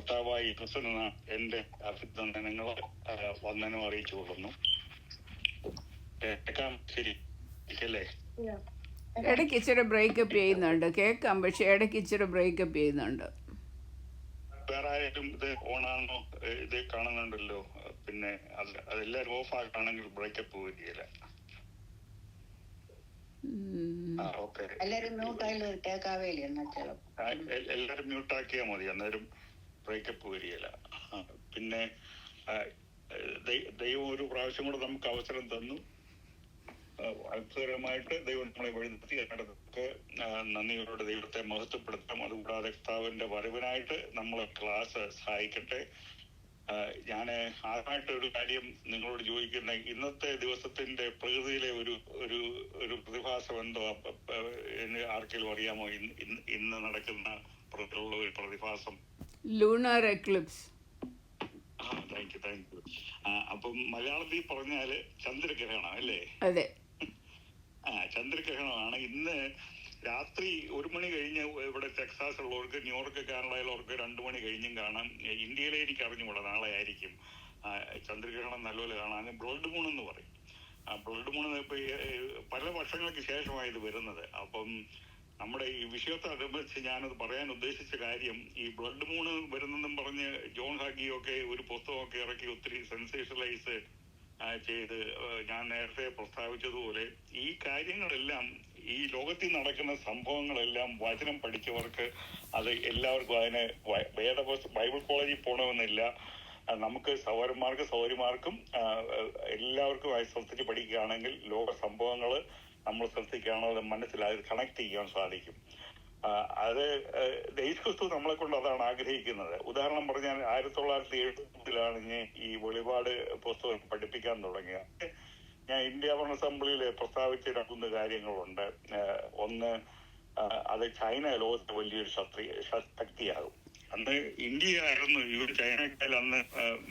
കർത്താവായി ക്രിസ്തുവിന് എന്റെ അഭിനന്ദനങ്ങൾ വന്ദനം അറിയിച്ചു കൊള്ളുന്നു. കേൾക്കാം ശരി അല്ലേ? ഇടയ്ക്ക് ഇച്ചിരി ബ്രേക്കപ്പ് ചെയ്യുന്നുണ്ട്, കേൾക്കാം, പക്ഷെ ഇടയ്ക്ക് ഇച്ചിരി ബ്രേക്കപ്പ് ചെയ്യുന്നുണ്ട്. വേറെ ആയാലും ഇത് ഓണാണോ ഇത് കാണുന്നുണ്ടല്ലോ, പിന്നെ അതെല്ലാരും ഓഫ് ആക്കുകയാണെങ്കിൽ ബ്രേക്കപ്പ് വരികയില്ല. എല്ലാരും മ്യൂട്ടാക്കിയാൽ മതി, അന്നേരം ബ്രേക്കപ്പ് വരികയില്ല. പിന്നെ ദൈവം ഒരു പ്രാവശ്യം കൂടെ നമുക്ക് അവസരം തന്നു. അത്ഭുതകരമായിട്ട് ദൈവം നമ്മളെ വഴിനിർത്തി. അതിനടുത്തൊക്കെ നന്ദിയോടെ ദൈവത്തെ മഹത്വപ്പെടുത്താം. അതുകൂടാതെ കർത്താവിന്റെ വരവിനായിട്ട് നമ്മളെ ക്ലാസ് സഹായിക്കട്ടെ. ഞാൻ ആദ്യമായിട്ടൊരു കാര്യം നിങ്ങളോട് ചോദിക്കുന്ന, ഇന്നത്തെ ദിവസത്തിന്റെ പ്രകൃതിയിലെ ഒരു പ്രതിഭാസം എന്തോ ആർക്കെങ്കിലും അറിയാമോ? ഇന്ന് നടക്കുന്ന ഒരു പ്രതിഭാസം ലൂണാർ എക്ലിപ്സ്. Thank you. അപ്പം മലയാളത്തിൽ പറഞ്ഞാല് ചന്ദ്രഗ്രഹണം അല്ലേ? അതെ, ചന്ദ്രഗ്രഹണമാണ്. ഇന്ന് രാത്രി 1 മണി കഴിഞ്ഞ് ഇവിടെ ടെക്സാസ് ഉള്ളവർക്ക്, ന്യൂയോർക്ക്, കാനഡയിലുള്ളവർക്ക് 2 മണി കഴിഞ്ഞും കാണാം. ഇന്ത്യയിലെ എനിക്ക് അറിഞ്ഞുകൂടാ, നാളെ ആയിരിക്കും ചന്ദ്രഗ്രഹണം നല്ലപോലെ കാണാൻ. ബ്ലഡ് മൂൺ എന്ന് പറയും. ബ്ലഡ് മൂൺ ഇപ്പൊ പല വർഷങ്ങൾക്ക് ശേഷമാണ് ഇത് വരുന്നത്. അപ്പം നമ്മുടെ ഈ വിഷയത്തെ അനുബന്ധിച്ച് ഞാനത് പറയാൻ ഉദ്ദേശിച്ച കാര്യം, ഈ ബ്ലഡ് മൂൺ വരുന്നെന്നും പറഞ്ഞ് ജോൺ ഹാഗിയൊക്കെ ഒരു പുസ്തകമൊക്കെ ഇറക്കി ഒത്തിരി സെൻസേഷനലൈസ് ചെയ്ത് ഞാൻ നേരത്തെ പ്രസ്താവിച്ചതുപോലെ ഈ കാര്യങ്ങളെല്ലാം, ഈ ലോകത്തിൽ നടക്കുന്ന സംഭവങ്ങളെല്ലാം വചനം പഠിച്ചവർക്ക് അത് എല്ലാവർക്കും അതിന് ബൈബിൾ കോളേജിൽ പോകണമെന്നില്ല. നമുക്ക് സൗകര്യമാർക്കും എല്ലാവർക്കും അത് ശ്രദ്ധിച്ച് പഠിക്കുകയാണെങ്കിൽ ലോക സംഭവങ്ങൾ നമ്മൾ ശ്രദ്ധിക്കുകയാണോ അത് മനസ്സിലായി കണക്ട് ചെയ്യാൻ സാധിക്കും. അത് യേശുക്രിസ്തു നമ്മളെ കൊണ്ട് അതാണ് ആഗ്രഹിക്കുന്നത്. ഉദാഹരണം പറഞ്ഞാൽ 1970 ഈ വെളിപാട് പുസ്തകം പഠിപ്പിക്കാൻ തുടങ്ങിയ ഞാൻ ഇന്ത്യ ഭരണ അസംബ്ലിയിൽ പ്രസ്താവിച്ച 2 കാര്യങ്ങളുണ്ട്. ഒന്ന്, അത് ചൈന ലോകത്തെ വലിയൊരു ശക്തിയാകും. അന്ന് ഇന്ത്യ ആയിരുന്നു ഇവർ ചൈനക്കാൽ അന്ന്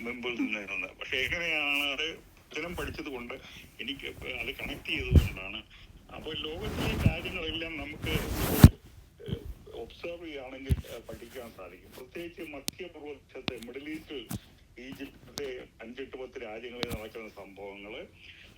മുമ്പിൽ നിന്നിരുന്നത്. പക്ഷെ എങ്ങനെയാണ് അത് വചനം പഠിച്ചത് കൊണ്ട് എനിക്ക് അത് കണക്ട് ചെയ്തുകൊണ്ടാണ്. അപ്പൊ ലോകത്തിലെ കാര്യങ്ങളെല്ലാം നമുക്ക് ഒബ്സർവ് ചെയ്യുകയാണെങ്കിൽ പഠിക്കാൻ സാധിക്കും. പ്രത്യേകിച്ച് മധ്യപൂർവ്വദേശത്തെ, മിഡിൽ ഈസ്റ്റിൽ, ഈജിപ്തിലെ 5-10 രാജ്യങ്ങളിൽ നടക്കുന്ന സംഭവങ്ങള്,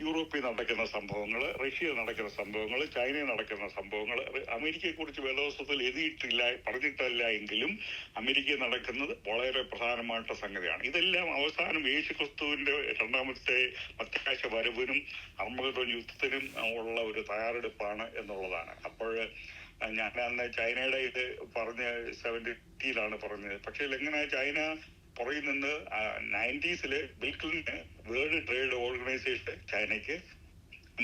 യൂറോപ്പിൽ നടക്കുന്ന സംഭവങ്ങൾ, റഷ്യയിൽ നടക്കുന്ന സംഭവങ്ങൾ, ചൈനയിൽ നടക്കുന്ന സംഭവങ്ങൾ, അമേരിക്കയെ കുറിച്ച് വേദപുസ്തകത്തിൽ പറഞ്ഞിട്ടല്ല എങ്കിലും അമേരിക്കയിൽ നടക്കുന്നത് വളരെ പ്രധാനമായിട്ടുള്ള സംഗതിയാണ്. ഇതെല്ലാം അവസാനം യേശുക്രിസ്തുവിന്റെ 2ാമത്തെ മധ്യാകാശ വരവിനും അർമ്മഗദോൻ യുദ്ധത്തിനും ഉള്ള ഒരു തയ്യാറെടുപ്പാണ് എന്നുള്ളതാണ്. അപ്പോൾ ഞാൻ അന്ന് ചൈനയുടെ ഇത് പറഞ്ഞ് 70 പറഞ്ഞത്. പക്ഷെ എങ്ങനെ ചൈന പുറകിൽ നിന്ന് 90s ബിൽ ക്ലിന്റന് വേൾഡ് ട്രേഡ് ഓർഗനൈസേഷൻ ചൈനയ്ക്ക്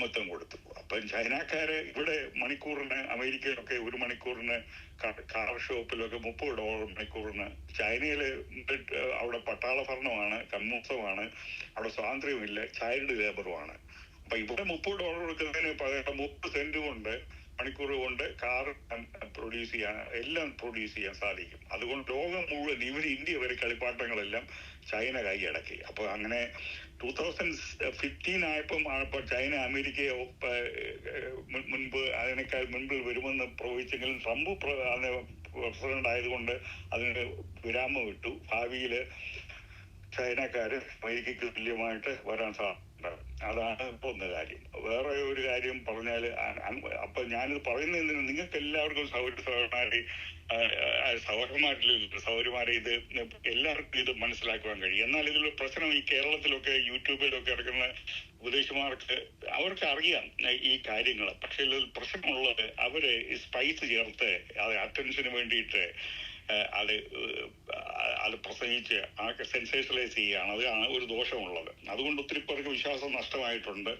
മൊത്തം കൊടുത്തു. അപ്പം ചൈനക്കാര് ഇവിടെ മണിക്കൂറിന്, അമേരിക്കയിലൊക്കെ 1 മണിക്കൂറിന് കാർ ഷോപ്പിലൊക്കെ $30 മണിക്കൂറിന്. ചൈനയില് അവിടെ പട്ടാള ഭരണമാണ്, കമ്മ്യൂണിസമാണ്, അവിടെ സ്വാതന്ത്ര്യമില്ല, ചൈൽഡ് ലേബറുമാണ്. അപ്പൊ ഇവിടെ $30 കൊടുക്കുന്നതിന് പകരം 30 സെന്റ് കൊണ്ട് മണിക്കൂർ കൊണ്ട് കാർ എല്ലാം പ്രൊഡ്യൂസ് ചെയ്യാൻ സാധിക്കും. അതുകൊണ്ട് ലോകം മുഴുവൻ, ഇവർ ഇന്ത്യ വരെ കളിപ്പാട്ടങ്ങളെല്ലാം ചൈന കൈയടക്കി. അപ്പൊ അങ്ങനെ 2015 ആയപ്പോൾ ചൈന അമേരിക്കയെ മുൻപ് അതിനേക്കാൾ മുൻപിൽ വരുമെന്ന് പ്രവചിച്ചെങ്കിലും ട്രംപ് പ്രസിഡന്റ് ആയതുകൊണ്ട് അതിന് വിരാമം ഇട്ടു. ഭാവിയില് ചൈനക്കാര് അമേരിക്കയ്ക്ക് തുല്യമായിട്ട് വരാൻ സാധിക്കും. അതാണ് ഇപ്പൊ ഒന്ന് കാര്യം. വേറെ ഒരു കാര്യം പറഞ്ഞാല്, അപ്പൊ ഞാനിത് പറയുന്നതിന് നിങ്ങൾക്ക് എല്ലാവർക്കും സൗകര്യമാരെ ഇത് എല്ലാവർക്കും ഇത് മനസ്സിലാക്കുവാൻ കഴിയും. എന്നാൽ ഇതിൽ പ്രശ്നം, ഈ കേരളത്തിലൊക്കെ യൂട്യൂബിലൊക്കെ ഇറക്കുന്ന ഉപദേശിമാർക്ക് അവർക്ക് അറിയാം ഈ കാര്യങ്ങൾ. പക്ഷെ ഇതിൽ പ്രശ്നമുള്ളത് അവര് സ്പൈസ് ചേർത്ത് അത് അറ്റൻഷന് വേണ്ടിയിട്ട് അത് പ്രസംഗിച്ച് സെൻസേഷനലൈസ് ചെയ്യുകയാണ്. അതാണ് ഒരു ദോഷമുള്ളത്. അതുകൊണ്ട് ഒത്തിരി പേർക്ക് വിശ്വാസം നഷ്ടമായിട്ടുണ്ട്.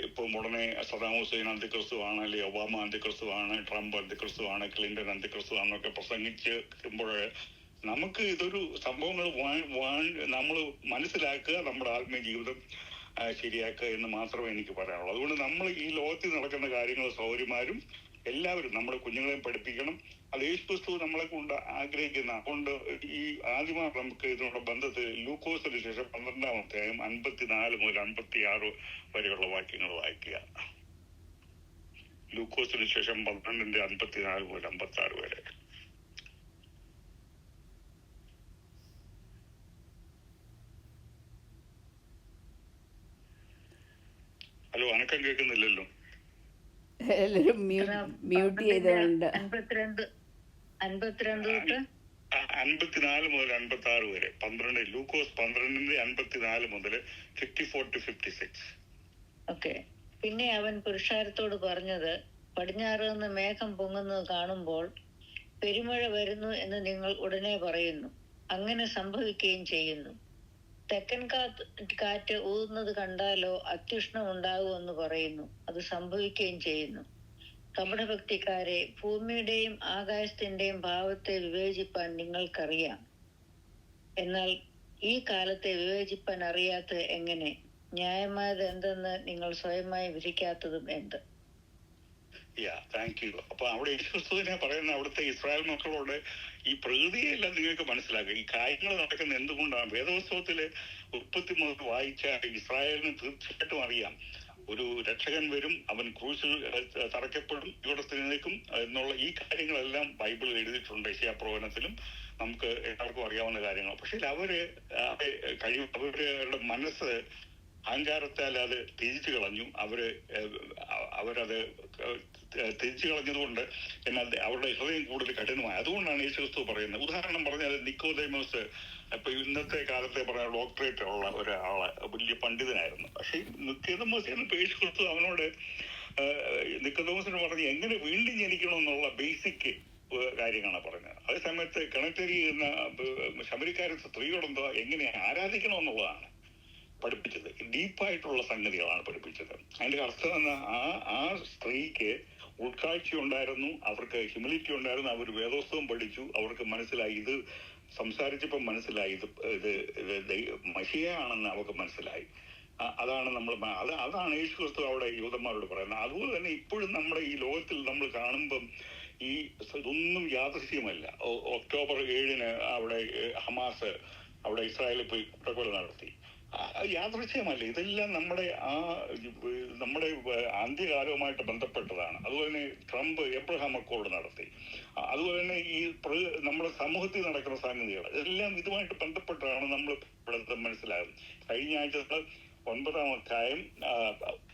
ഇപ്പൊ ഉടനെ സദ്ദാം ഹുസൈൻ അന്ത്യക്രിസ്തുവാണ്, അല്ലെങ്കിൽ ഒബാമ അന്ത്യക്രിസ്തുവാണ്, ട്രംപ് അന്ത്യക്രിസ്തുവാണ്, ക്ലിന്റൺ അന്ത്യക്രിസ്തുവാണെന്നൊക്കെ പ്രസംഗിക്കുമ്പോൾ നമുക്ക് ഇതൊരു സംഭവങ്ങൾ നമ്മൾ മനസ്സിലാക്കുക, നമ്മുടെ ആത്മീയ ജീവിതം ശരിയാക്കുക എന്ന് മാത്രമേ എനിക്ക് പറയാനുള്ളൂ. അതുകൊണ്ട് നമ്മൾ ഈ ലോകത്തിൽ നടക്കുന്ന കാര്യങ്ങൾ സൗകര്യമാരും എല്ലാവരും നമ്മുടെ കുഞ്ഞുങ്ങളെയും പഠിപ്പിക്കണം. അത് യേശുക്രിസ്തു നമ്മളെ കൊണ്ട് ആഗ്രഹിക്കുന്ന. അതുകൊണ്ട് ഈ ആദ്യമായി നമുക്ക് ഇതിനുള്ള ബന്ധത്തിൽ ലൂക്കോസിന് ശേഷം 12-ാം അധ്യായം 54 മുതൽ 56 വരെയുള്ള വാക്യങ്ങൾ വായിക്കുക. ലൂക്കോസിന് ശേഷം 12-ന്റെ 54 മുതൽ 56 വരെ. ഹലോ, അനക്കം കേൾക്കുന്നില്ലല്ലോ. എല്ലാവരും മ്യൂട്ട് ചെയ്തുകൊണ്ട് 52 തൊട്ട് 54 മുതൽ 56 വരെ 12 ലൂക്കോസ് 12 54 മുതൽ 54 to 56. ഓക്കെ. പിന്നെ അവൻ പുരുഷാരത്തോട് പറഞ്ഞത്, പടിഞ്ഞാറ് നിന്ന് മേഘം പൊങ്ങുന്നത് കാണുമ്പോൾ പെരുമഴ വരുന്നു എന്ന് നിങ്ങൾ ഉടനെ പറയുന്നു. അങ്ങനെ സംഭവിക്കുകയും ചെയ്യുന്നു. തെക്കൻ കാറ്റ് ഊതുന്നത് കണ്ടാലോ അത്യുഷ്ണം ഉണ്ടാകുമെന്ന് പറയുന്നു. അത് സംഭവിക്കുകയും ചെയ്യുന്നു. കപടഭക്തിക്കാരെ, ഭൂമിയുടെയും ആകാശത്തിന്റെയും ഭാവത്തെ വിവേചിപ്പാൻ നിങ്ങൾക്കറിയാം. എന്നാൽ ഈ കാലത്തെ വിവേചിപ്പാൻ അറിയാത്തത് എങ്ങനെ? ന്യായമായത് എന്തെന്ന് നിങ്ങൾ സ്വയമായി വിധിക്കാത്തതും എന്ത്? Thank you. അപ്പൊ അവിടെ യേശുക്രിസ്തുവിനെ പറയുന്ന അവിടുത്തെ ഇസ്രായേൽ മക്കളോട് ഈ പ്രകൃതിയെല്ലാം നിങ്ങൾക്ക് മനസ്സിലാക്കുക. ഈ കാര്യങ്ങൾ നടക്കുന്ന എന്തുകൊണ്ടാണ്? വേദപുസ്തകത്തില് ഉൽപ്പത്തി മുതൽ വായിച്ച ഇസ്രായേലിന് തീർച്ചയായിട്ടും അറിയാം, ഒരു രക്ഷകൻ വരും, അവൻ ക്രൂശിൽ തറയ്ക്കപ്പെടും, ഇവിടെ നിൽക്കും എന്നുള്ള ഈ കാര്യങ്ങളെല്ലാം ബൈബിളിൽ എഴുതിയിട്ടുണ്ട്. യെശയ്യാപ്രവചനത്തിലും നമുക്ക് എല്ലാവർക്കും അറിയാവുന്ന കാര്യങ്ങൾ. പക്ഷെ അവരുടെ മനസ്സ് അഹങ്കാരത്താൽ അത് തിരിച്ചു കളഞ്ഞു. അവരത് തിരിച്ചു കളഞ്ഞതുകൊണ്ട് എന്നാൽ അവരുടെ ഹൃദയം കൂടുതൽ കഠിനമായി. അതുകൊണ്ടാണ് യേശുക്രിസ്തു പറയുന്നത്. ഉദാഹരണം പറഞ്ഞാൽ നിക്കോദേമോസ്, ഇപ്പൊ ഇന്നത്തെ കാലത്തെ പറഞ്ഞ ഡോക്ടറേറ്റ് ഉള്ള ഒരാള്, വലിയ പണ്ഡിതനായിരുന്നു. പക്ഷെ നിക്കോദേമോസ് എന്നപ്പോ യേശുക്രിസ്തു അവനോട് നിക്കോദേമോസിന് പറഞ്ഞ് എങ്ങനെ വീണ്ടും ജനിക്കണമെന്നുള്ള ബേസിക് കാര്യങ്ങളാണ് പറഞ്ഞത്. അതേ സമയത്ത് കിണറ്റരി എന്ന ശബരിക്കാരൻ സ്ത്രീയോടെന്തോ എങ്ങനെ ആരാധിക്കണമെന്നുള്ളതാണ് പഠിപ്പിച്ചത്. ഡീപ്പായിട്ടുള്ള സംഗതികളാണ് പഠിപ്പിച്ചത്. അതിന്റെ അർത്ഥം എന്ന ആ സ്ത്രീക്ക് ഉൾക്കാഴ്ച ഉണ്ടായിരുന്നു, അവർക്ക് ഹ്യൂമിലിറ്റി ഉണ്ടായിരുന്നു, അവർ വേദോത്സവം പഠിച്ചു, അവർക്ക് മനസ്സിലായി, ഇത് സംസാരിച്ചപ്പോൾ മനസ്സിലായി ഇത് മഷിയാണെന്ന് അവർക്ക് മനസ്സിലായി. അതാണ് അതാണ് യേശുക്രിസ്തു അവിടെ യൂതന്മാരോട് പറയുന്നത്. അതുപോലെ തന്നെ ഇപ്പോഴും നമ്മുടെ ഈ ലോകത്തിൽ നമ്മൾ കാണുമ്പം ഇതൊന്നും യാദൃശ്യമല്ല. ഒക്ടോബർ 7 അവിടെ ഹമാസ് അവിടെ ഇസ്രായേലിൽ പോയി കൂട്ടക്കൊല നടത്തി. യാദൃശ്യമല്ല. ഇതെല്ലാം നമ്മുടെ അന്ത്യകാലവുമായിട്ട് ബന്ധപ്പെട്ടതാണ്. അതുപോലെ തന്നെ ട്രംപ് എബ്രഹാം അക്കോർഡ് നടത്തി. അതുപോലെ തന്നെ ഈ നമ്മുടെ സമൂഹത്തിൽ നടക്കുന്ന സംഗതികൾ ഇതെല്ലാം ഇതുമായിട്ട് ബന്ധപ്പെട്ടാണ് നമ്മൾ ഇവിടെ മനസ്സിലാകുന്നത്. കഴിഞ്ഞ ആഴ്ച 9-ാം അധ്യായം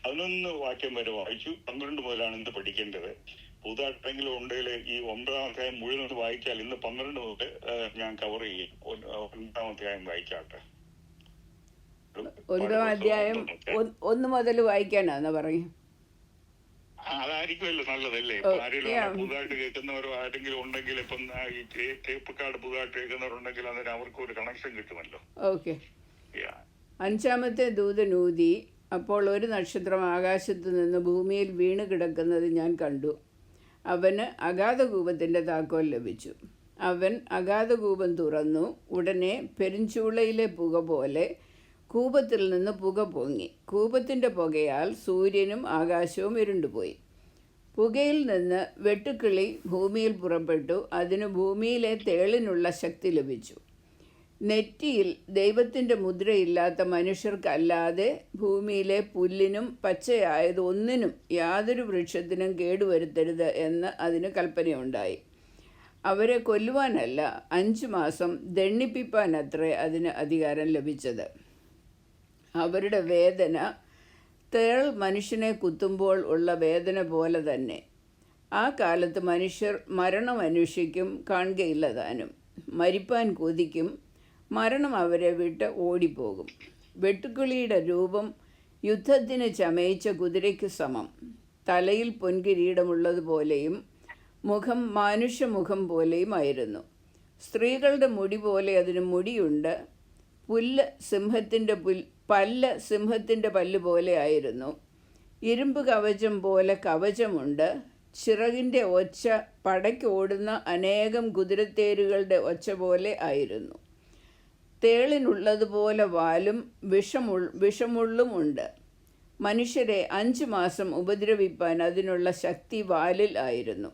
11 വാക്യം വരെ വായിച്ചു. 12 മുതലാണ് ഇന്ന് പഠിക്കേണ്ടത്. പുതുതായിട്ടെങ്കിലും ഉണ്ടെങ്കിൽ ഈ 9-ാം അധ്യായം മുഴുവൻ വായിച്ചാൽ ഇന്ന് 12 മുതൽ ഞാൻ കവർ ചെയ്യും. 9-ാം അധ്യായം വായിച്ചാട്ടെ. 9-ാം അധ്യായം 1 മുതൽ വായിക്കാനാന്ന് പറയും. അതായിരിക്കുമല്ലോ നല്ലതല്ലേ? ആരെങ്കിലും പുതുതായിട്ട് കേൾക്കുന്നവരോ ആരെങ്കിലും ഉണ്ടെങ്കിൽ, ഇപ്പം ഈ ടേപ്പ് കാർഡ് പുതുതായിട്ട് കേൾക്കുന്നവരുണ്ടെങ്കിൽ അതിന് അവർക്ക് ഒരു കണക്ഷൻ കിട്ടുമല്ലോ. ഓക്കെ. 5-ാമത്തെ ദൂതനൂതി, അപ്പോൾ ഒരു നക്ഷത്രം ആകാശത്തു നിന്ന് ഭൂമിയിൽ വീണ് കിടക്കുന്നത് ഞാൻ കണ്ടു. അവന് അഗാധകൂപത്തിൻ്റെ താക്കോൽ ലഭിച്ചു. അവൻ അഗാധകൂപം തുറന്നു. ഉടനെ പെരുഞ്ചൂളയിലെ പുക പോലെ കൂപത്തിൽ നിന്ന് പുക പൊങ്ങി. കൂപത്തിൻ്റെ പുകയാൽ സൂര്യനും ആകാശവും ഇരുണ്ടുപോയി. പുകയിൽ നിന്ന് വെട്ടുക്കിളി ഭൂമിയിൽ പുറപ്പെട്ടു. അതിന് ഭൂമിയിലെ തേളിനുള്ള ശക്തി ലഭിച്ചു. നെറ്റിയിൽ ദൈവത്തിൻ്റെ മുദ്രയില്ലാത്ത മനുഷ്യർക്കല്ലാതെ ഭൂമിയിലെ പുല്ലിനും പച്ചയായത് ഒന്നിനും യാതൊരു വൃക്ഷത്തിനും കേടുവരുത്തരുത് എന്ന് അതിന് കൽപ്പനയുണ്ടായി. അവരെ കൊല്ലുവാനല്ല, 5 മാസം ദണ്ഡിപ്പിപ്പാനത്രേ അതിന് അധികാരം ലഭിച്ചത്. അവരുടെ വേദന തേൾ മനുഷ്യനെ കുത്തുമ്പോൾ ഉള്ള വേദന പോലെ തന്നെ. ആ കാലത്ത് മനുഷ്യർ മരണം അന്വേഷിക്കും, കാണുകയില്ല താനും. മരിപ്പാൻ കൊതിക്കും, മരണം അവരെ വിട്ട് ഓടിപ്പോകും. വെട്ടുക്കിളിയുടെ രൂപം യുദ്ധത്തിന് ചമയിച്ച കുതിരയ്ക്ക് സമം. തലയിൽ പൊൻകിരീടമുള്ളതുപോലെയും മുഖം മാനുഷ്യമുഖം പോലെയും ആയിരുന്നു. സ്ത്രീകളുടെ മുടി പോലെ അതിന് മുടിയുണ്ട്. പല്ല് സിംഹത്തിൻ്റെ പല്ല് പോലെ ആയിരുന്നു. ഇരുമ്പ് കവചം പോലെ കവചമുണ്ട്. ചിറകിൻ്റെ ഒച്ച പടയ്ക്ക് ഓടുന്ന അനേകം കുതിരത്തേരുകളുടെ ഒച്ച പോലെ ആയിരുന്നു. തേളിനുള്ളതുപോലെ വാലും വിഷമുള്ളും ഉണ്ട്. മനുഷ്യരെ 5 മാസം ഉപദ്രവിപ്പാൻ അതിനുള്ള ശക്തി വാലിൽ ആയിരുന്നു.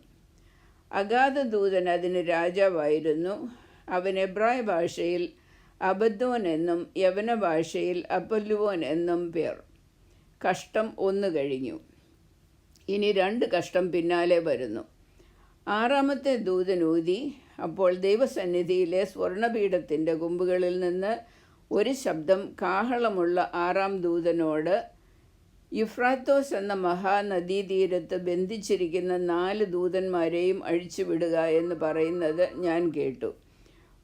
അഗാധദൂതൻ അതിന് രാജാവായിരുന്നു. അവൻ എബ്രായ ഭാഷയിൽ അബദ്ദോൻ എന്നും യവന ഭാഷയിൽ അപ്പൊല്ലുവോൻ എന്നും പേർ. കഷ്ടം 1 കഴിഞ്ഞു. ഇനി 2 കഷ്ടം പിന്നാലെ വരുന്നു. 6-ാമത്തെ ദൂതനൂതി, അപ്പോൾ ദൈവസന്നിധിയിലെ സ്വർണപീഠത്തിൻ്റെ കൊമ്പുകളിൽ നിന്ന് ഒരു ശബ്ദം കാഹളമുള്ള 6-ാം ദൂതനോട്, യുഫ്രാത്തോസ് എന്ന മഹാനദീതീരത്ത് ബന്ധിച്ചിരിക്കുന്ന 4 ദൂതന്മാരെയും അഴിച്ചുവിടുക എന്ന് പറയുന്നത് ഞാൻ കേട്ടു.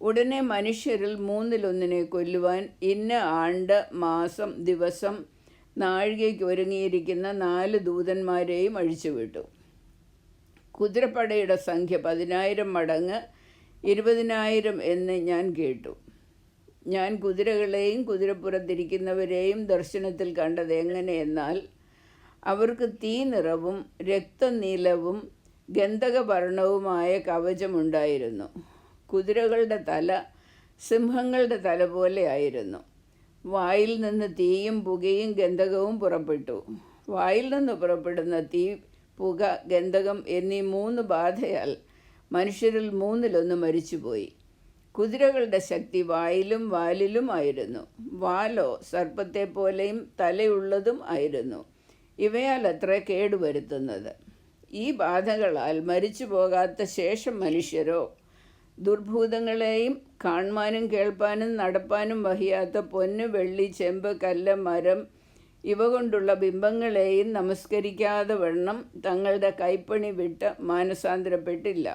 ഉടനെ മനുഷ്യരിൽ 1/3 കൊല്ലുവാൻ ഇന്ന ആണ്ട്, മാസം, ദിവസം, നാഴികയ്ക്ക് ഒരുങ്ങിയിരിക്കുന്ന 4 ദൂതന്മാരെയും അഴിച്ചുവിട്ടു. കുതിരപ്പടയുടെ സംഖ്യ 10,000 മടങ്ങ് 20,000 എന്ന് ഞാൻ കേട്ടു. ഞാൻ കുതിരകളെയും കുതിരപ്പുറത്തിരിക്കുന്നവരെയും ദർശനത്തിൽ കണ്ടത് എങ്ങനെയെന്നാൽ, അവർക്ക് തീനിറവും രക്തനീലവും ഗന്ധകവർണവുമായ കവചമുണ്ടായിരുന്നു. കുതിരകളുടെ തല സിംഹങ്ങളുടെ തല പോലെ ആയിരുന്നു. വായിൽ നിന്ന് തീയും പുകയും ഗന്ധകവും പുറപ്പെട്ടു. വായിൽ നിന്ന് പുറപ്പെടുന്ന തീ, പുക, ഗന്ധകം എന്നീ 3 ബാധയാൽ മനുഷ്യരിൽ 1/3 മരിച്ചുപോയി. കുതിരകളുടെ ശക്തി വായിലും വാലിലും ആയിരുന്നു. വാലോ സർപ്പത്തെ പോലെയും തലയുള്ളതും ആയിരുന്നു. ഇവയാൽ അത്ര കേടുവരുത്തുന്നത്. ഈ ബാധകളാൽ മരിച്ചു പോകാത്ത ശേഷം മനുഷ്യരോ ദുർഭൂതങ്ങളെയും കാണുവാനും കേൾപ്പാനും നടപ്പാനും വഹിയാത്ത പൊന്ന്, വെള്ളി, ചെമ്പ്, കല്ല്, മരം ഇവ കൊണ്ടുള്ള ബിംബങ്ങളെയും നമസ്കരിക്കാതെ വണ്ണം തങ്ങളുടെ കൈപ്പണി വിട്ട് മാനസാന്തരപ്പെട്ടില്ല.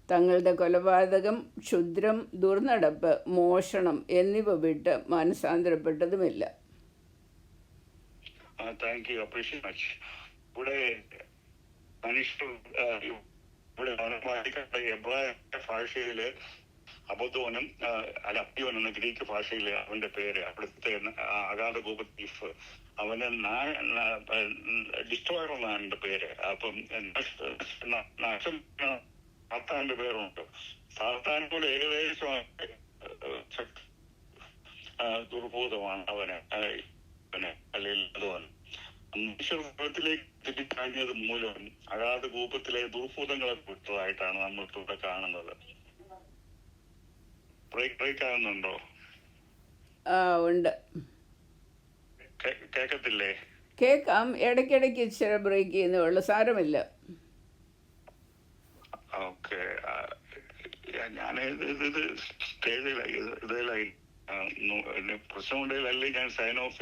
തങ്ങളുടെ കൊലപാതകം, ക്ഷുദ്രം, ദുർനടപ്പ്, മോഷണം എന്നിവ വിട്ട് മാനസാന്തരപ്പെട്ടതുമില്ല. Thank you, appreciate much. ഇവിടെ മനുഷ്യർ ഇവിടെ എബ്രായ ഭാഷയില് അബദ്ധോനും അലപ്യോൻ എന്ന ഗ്രീക്ക് ഭാഷയിൽ അവന്റെ പേര്, അവിടുത്തെ അഗാധ കൂപത്തീഫ്, അവന് ഡിസ്ട്രോയർ എന്നാണ് എൻ്റെ പേര്. അപ്പം നാശം സാത്താന്റെ പേരുണ്ട്. സാത്താൻ പോലെ ഏകദേശം ദുർഭൂതമാണ് അവന് അല്ലെങ്കിൽ അതുപോലെ മനുഷ്യത്തിലേക്ക് തിരിച്ചറിഞ്ഞത് മൂലം അഗാധ കൂപത്തിലെ ദുർഭൂതങ്ങളെ വിട്ടതായിട്ടാണ് നമ്മൾ ഇവിടെ കാണുന്നത്. ബ്രേക്ക് ആകുന്നുണ്ടോ? ഉണ്ട്. കേക്കത്തില്ലേ? കേൾക്കാം, ഇടയ്ക്കിടയ്ക്ക് ഇച്ചിരി ബ്രേക്ക് ചെയ്യുന്നേ, സാരമില്ല. ഓക്കെ, ഞാൻ ഇത് സ്റ്റേജിലായി ഇതിലായി പ്രശ്നമുണ്ടെങ്കിലല്ലേ ഞാൻ സൈൻ ഓഫ്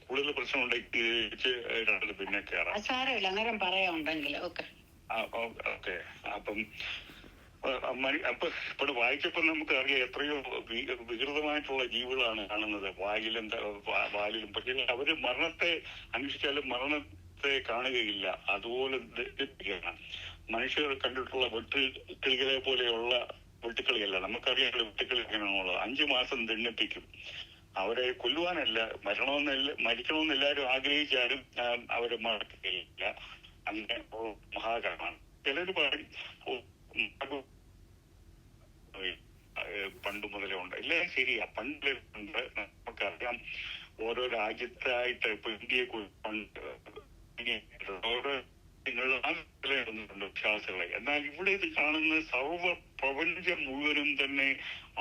കൂടുതൽ പ്രശ്നമുണ്ടെങ്കിൽ പിന്നെ കയറാം. ഓക്കെ, അപ്പം ഇപ്പോൾ വായിച്ചപ്പോൾ നമുക്ക് അറിയാം എത്രയോ വികൃതമായിട്ടുള്ള ജീവികളാണ് കാണുന്നത് വാലിലും. പക്ഷേ അവര് മരണത്തെ അന്വേഷിച്ചാലും മരണത്തെ കാണുകയില്ല. അതുപോലെ മനുഷ്യർ കണ്ടിട്ടുള്ള വെട്ടുകിളികളെ പോലെയുള്ള വെട്ടുക്കിളിയല്ല. നമുക്കറിയാം വെട്ടുക്കിളി എങ്ങനെയാണുള്ളത്. 5 മാസം ദണ്ഡിപ്പിക്കും. അവരെ കൊല്ലുവാനല്ല, മരിക്കണമെന്ന് എല്ലാവരും ആഗ്രഹിച്ചാലും അവര് മറക്കുകയില്ല. അങ്ങനെ മഹാകരമാണ്. ചിലര് പറയും പണ്ട് മുതലേ ഉണ്ട്. ഇല്ല, ശരിയാ, പണ്ട് നമുക്കറിയാം ഓരോ രാജ്യത്തായിട്ട് ഇപ്പൊ ഇന്ത്യയെ ഓരോ വിശ്വാസികളെ. എന്നാൽ ഇവിടെ ഇത് കാണുന്ന സർവ പ്രപഞ്ചം മുഴുവനും തന്നെ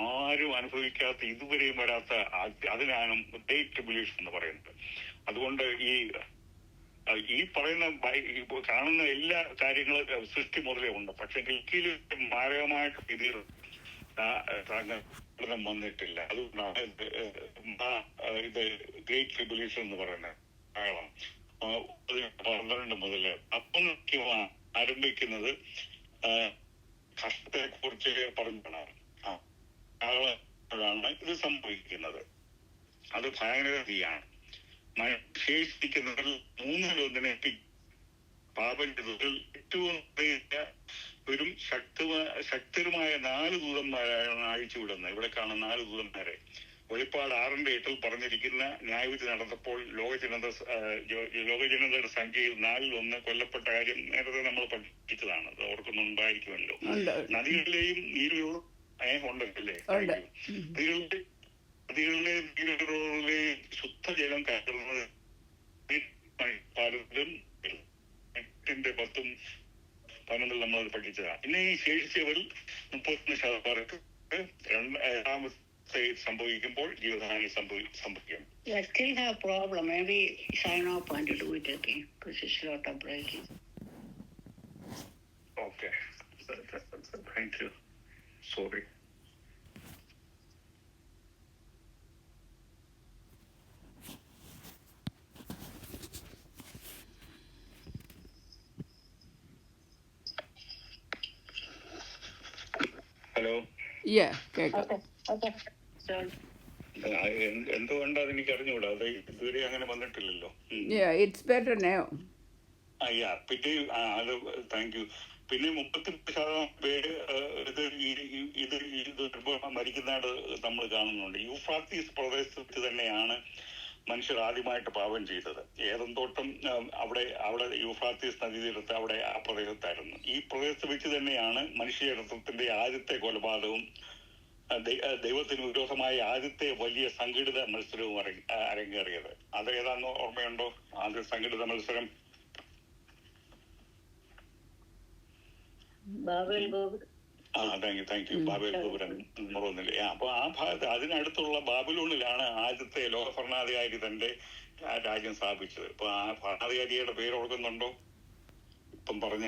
ആരും അനുഭവിക്കാത്ത, ഇതുവരെയും വരാത്ത, അതിനാണ് ഗ്രേറ്റ് ട്രിബുലേഷൻ എന്ന് പറയുന്നത്. അതുകൊണ്ട് ഈ പറയുന്ന കാണുന്ന എല്ലാ കാര്യങ്ങളും സൃഷ്ടി മുതലേ ഉണ്ട്. പക്ഷെ ഒരിക്കലും മാരകമായിട്ട് രീതിയിൽ വന്നിട്ടില്ല. അതുകൊണ്ടാണ് ഇത് ഗ്രേറ്റ് ട്രിബുലേഷൻ എന്ന് പറയുന്നത്. 12 മുതല് അപ്പം ആരംഭിക്കുന്നത് കഷ്ടത്തെ കുറിച്ച് പറഞ്ഞാണ് ഇത് സംഭവിക്കുന്നത്. അത് ഭയാനകതയാണ്. ശേഷിക്കുന്നതിൽ 1/3 പാപം ചെയ്തതിൽ ഏറ്റവും വെറും ശക്തരുമായ 4 ദൂതന്മാരാണ് അഴിച്ചുവിടുന്നത്. ഇവിടെ കാണുന്ന 4 ദൂതന്മാരെ വെളിപ്പാട് 6:8 പറഞ്ഞിരിക്കുന്ന ന്യായവിധി നടന്നപ്പോൾ ലോകജനതയുടെ സംഖ്യയിൽ 4/1 കൊല്ലപ്പെട്ട കാര്യം നേരത്തെ നമ്മൾ പഠിച്ചതാണ്. അത് ഓർക്കുന്നുണ്ടായിരിക്കുമല്ലോ. നദികളിലെയും നീരുകളും ഉണ്ടല്ലേ? നദികളിലെയും നീരുകളിലെയും ശുദ്ധജലം കയറുന്നത് 10-11 നമ്മൾ പഠിച്ചതാണ്. പിന്നെ ഈ ശേഷിച്ചവരിൽ 31% രണ്ടാമത്തെ സംഭവിക്കുമ്പോൾ ജീവഹാനി സംഭവിക്കും. I still have problem. Maybe sign off and do it again because it's a lot of breaking. Okay. Thank you. Sorry. കേൾക്കാം. Okay. Okay. So, എന്തുകൊണ്ടാ അതെനിക്ക് അറിഞ്ഞുകൂടാ, അത് ഇതുവരെ അങ്ങനെ വന്നിട്ടില്ലല്ലോ. It's better now. പിന്നെ അത് താങ്ക് യു. പിന്നെ 30% പേര് ഇത് മരിക്കുന്നതായിട്ട് നമ്മൾ കാണുന്നുണ്ട്. യൂഫ്രാട്ടീസ് പ്രദേശത്ത് തന്നെയാണ് മനുഷ്യർ ആദ്യമായിട്ട് പാപം ചെയ്തത്. ഏദൻ തോട്ടം അവിടെ യൂഫ്രാട്ടീസ് നദീതീരത്ത് അവിടെ ആ പ്രദേശത്തായിരുന്നു. ഈ പ്രദേശത്ത് വെച്ച് തന്നെയാണ് മനുഷ്യചരിത്രത്തിന്റെ ആദ്യത്തെ കൊലപാതകവും ദൈവത്തിന് വിരോധമായ ആദ്യത്തെ വലിയ സംഘടിത മത്സരവും അരങ്ങേറിയത്. അത് ഏതാണെന്ന് ഓർമ്മയുണ്ടോ? ആദ്യ സംഘടിത മത്സരം Babel Gopur. Thank you. Babel ഗോപുരം മറന്നില്ലേ? അപ്പൊ ആ ഭാഗത്ത് അതിനടുത്തുള്ള ബാബിലോണിലാണ് ആദ്യത്തെ ലോക ഭരണാധികാരി തന്റെ രാജ്യം സ്ഥാപിച്ചത്. ഇപ്പൊ ആ ഭരണാധികാരിയുടെ പേര് ഓർക്കുന്നുണ്ടോ? ഇപ്പം പറഞ്ഞ